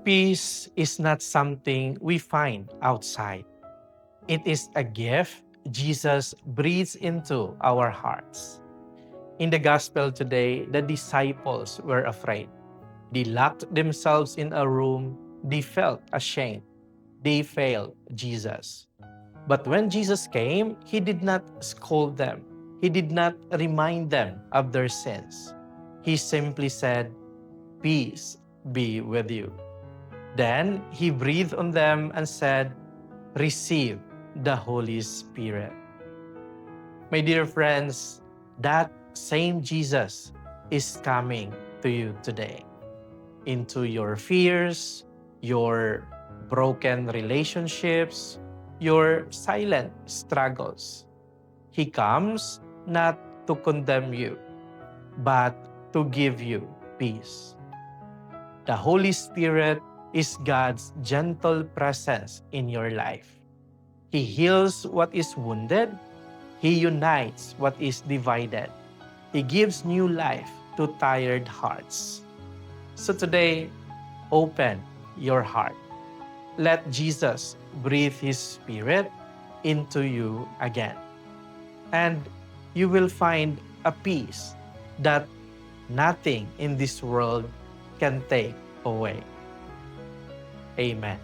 Peace is not something we find outside. It is a gift Jesus breathes into our hearts. In the gospel today, the disciples were afraid. They locked themselves in a room. They felt ashamed. They failed Jesus. But when Jesus came, he did not scold them. He did not remind them of their sins. He simply said, "Peace be with you." Then he breathed on them and said, "Receive the Holy Spirit." My dear friends, that same Jesus is coming to you today, into your fears, your broken relationships, your silent struggles. He comes not to condemn you, but to give you peace. The Holy Spirit is God's gentle presence in your life. He heals what is wounded. He unites what is divided. He gives new life to tired hearts. So today, open your heart. Let Jesus breathe His Spirit into you again. And you will find a peace that nothing in this world can take away. Amen.